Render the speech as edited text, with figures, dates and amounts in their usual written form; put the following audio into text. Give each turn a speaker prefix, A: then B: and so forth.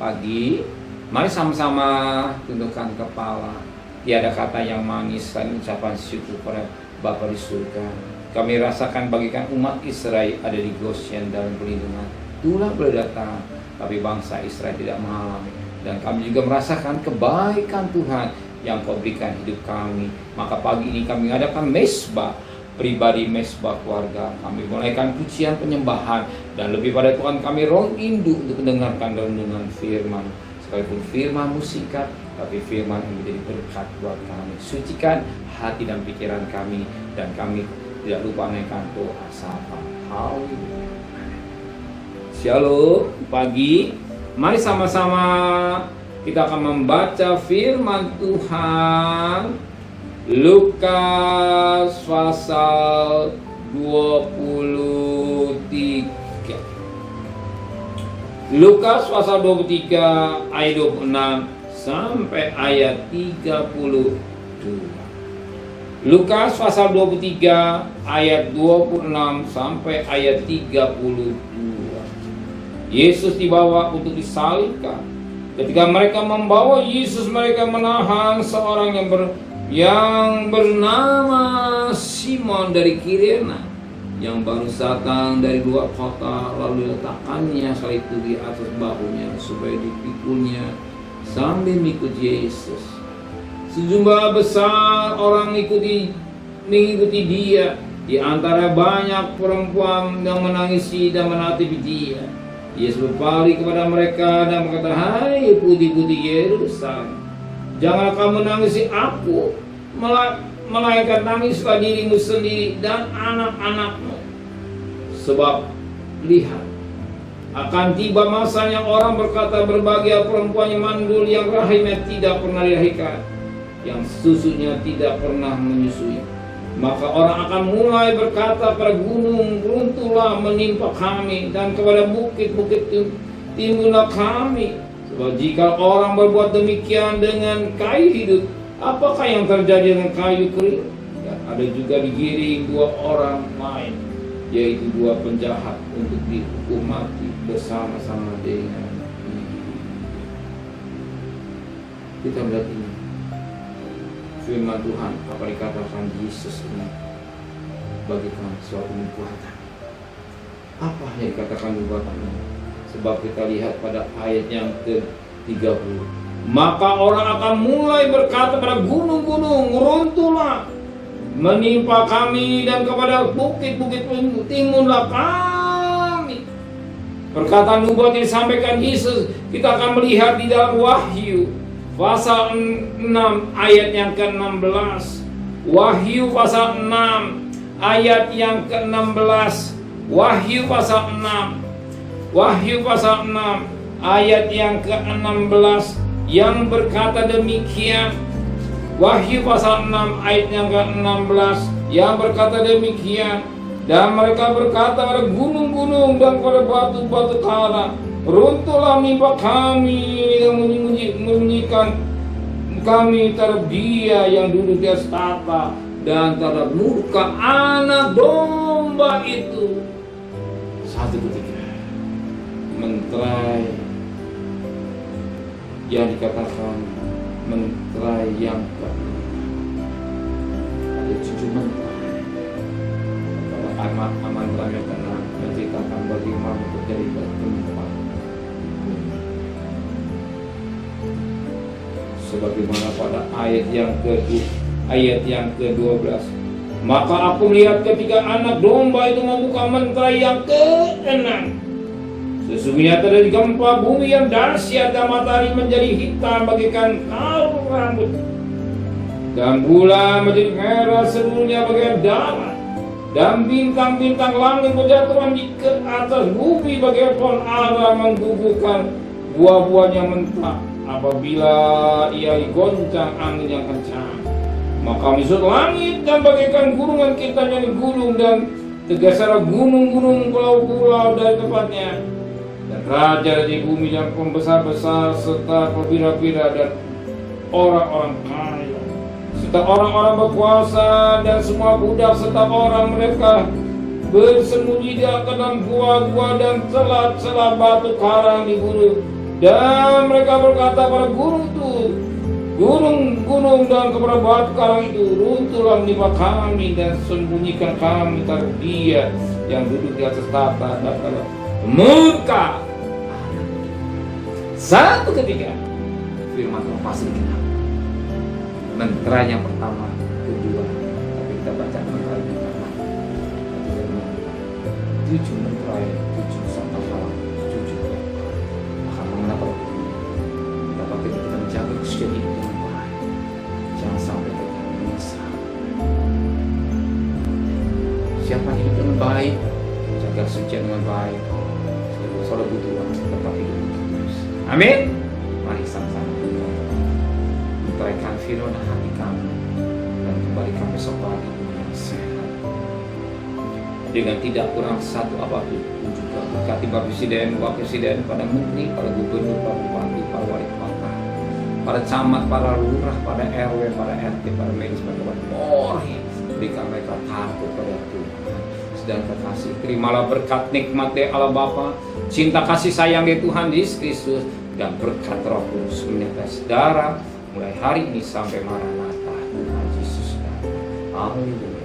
A: pagi. Mari sama-sama tundukkan kepala. Tiada kata yang manis selain ucapan syukur pada Bapa di surga. Kami rasakan bagikan umat Israel ada di Goshen dalam perlindungan. Itulah boleh datang, tapi bangsa Israel tidak mengalami. Dan kami juga merasakan kebaikan Tuhan yang Kau berikan hidup kami. Maka pagi ini kami mengadakan mesbah pribadi, mesbah keluarga. Kami mulaikan pujian penyembahan, dan lebih pada Tuhan kami rindu untuk mendengarkan renungan firman. Sekalipun firman-Mu singkat, tapi firman yang menjadi berkat buat kami. Sucikan hati dan pikiran kami, dan kami tidak lupa menaikkan doa sapa. Haleluya. Shalom pagi. Mari sama-sama kita akan membaca firman Tuhan. Lukas pasal 23. Lukas pasal 23 ayat 26 sampai ayat 32. Lukas pasal 23 ayat 26 sampai ayat 32. Yesus dibawa untuk disalibkan. Ketika mereka membawa Yesus, mereka menahan seorang yang bernama Simon dari Kirena, yang baru datang dari luar kota, lalu letakkannya sekali itu di atas bahunya supaya dipikulnya sambil mengikuti Yesus. Sejumlah besar orang mengikuti dia, di antara banyak perempuan yang menangisi dan menatipi dia. Yesus berpaling kepada mereka dan berkata, "Hai putih-putih Yerusalem, janganlah kamu menangisi aku, melainkan tangislah dirimu sendiri dan anak-anakmu. Sebab lihat, akan tiba masanya orang berkata, berbahagia perempuan yang mandul, yang rahimnya tidak pernah dilahirkan, yang susunya tidak pernah menyusui. Maka orang akan mulai berkata pada gunung, runtuhlah menimpa kami, dan kepada bukit-bukit timbullah kami. Sebab jika orang berbuat demikian dengan kayu hidup, apakah yang terjadi dengan kayu kering? Dan ada juga digiring dua orang lain, yaitu dua penjahat, untuk dihukum mati bersama-sama dengan dia." Kita melihat ini firman Tuhan, apa dikatakan Yesus ini bagikan suatu nubuatan. Apa yang dikatakan nubuatan ini? Sebab kita lihat pada ayat yang ke-30. Maka orang akan mulai berkata pada gunung-gunung, runtuhlah menimpa kami, dan kepada bukit-bukit timbullah kami. Perkataan nubuat yang disampaikan Yesus kita akan melihat di dalam Wahyu pasal 6 ayat yang ke-16. Wahyu pasal 6 ayat yang ke-16. Wahyu pasal 6. Wahyu pasal 6 ayat yang ke-16 yang berkata demikian. Wahyu pasal 6 ayat yang ke-16 yang berkata demikian. Dan mereka berkata pada gunung-gunung dan pada batu-batu karang, runtuhlah menimpa kami dan menyembunyikan kami terhadap dia yang duduk di atas tahta dan terhadap muka anak domba itu. Satu ketika menterai yang dikatakan menterai yang ada 7 menterai. Pada mantra yang ke-6 menceritakan bagaimana terjadi pertemuan. Sebagaimana pada ayat yang ke-12. Maka aku melihat ketika anak domba itu membuka menterai yang ke-6. Sesungguhnya terjadi gempa bumi yang dahsyat, dan matahari menjadi hitam bagaikan kalung rambut, dan bulan menjadi merah seluruhnya bagaikan darah, dan bintang-bintang langit berjatuhan di ke atas bumi bagaikan pohon ara menggugurkan buah-buahnya mentah apabila ia digoncang angin yang kencang. Maka menyusut langit dan bagaikan gulungan kita yang digulung, dan tergeserlah gunung-gunung pulau-pulau dari tempatnya. Dan raja di bumi yang pembesar-besar serta perwira-wira dan orang-orang kaya serta orang-orang berkuasa dan semua budak serta orang mereka bersembunyi di dalam gua-gua dan celah-celah batu karang di Dan mereka berkata pada gunung itu, gunung dan kepada batu karang itu, runtuhlah menimpa kami dan sembunyikan kami dari Dia yang duduk di atas tahta dan pada muka. Satu ketika firman Tuhan pasti kita mentera yang pertama, kedua, tapi kita baca mentera yang pertama, tujuh mentera, tujuh satu malam, tujuh. Maka mengapa kita menjaga kesetiaan hidup dengan baik, jangan sampai kita menyesal. Siapa hidup dengan baik, jaga kesetiaan dengan baik. Soalnya butuh waktu tetap hidup terus. Amin. Mari sama-sama menteraikan firman hati kami dan kembalikan besok pagi yang sehat dengan tidak kurang satu apapun. Juga berkati Bapak Presiden, Wakil Presiden, pada Menteri, pada Gubernur, pada Bupati, pada Wali Kota, pada camat, pada lurah, pada RW, pada RT, pada medis, pada Polri. Berikan mereka takut pada Tuhan dan kekasih. Terimalah berkat nikmat dari Allah Bapa, cinta kasih sayang dari Tuhan Yesus Kristus, dan berkat Roh Kudus menyertai saudara mulai hari ini sampai Maranatha Tuhan Yesus. Amin.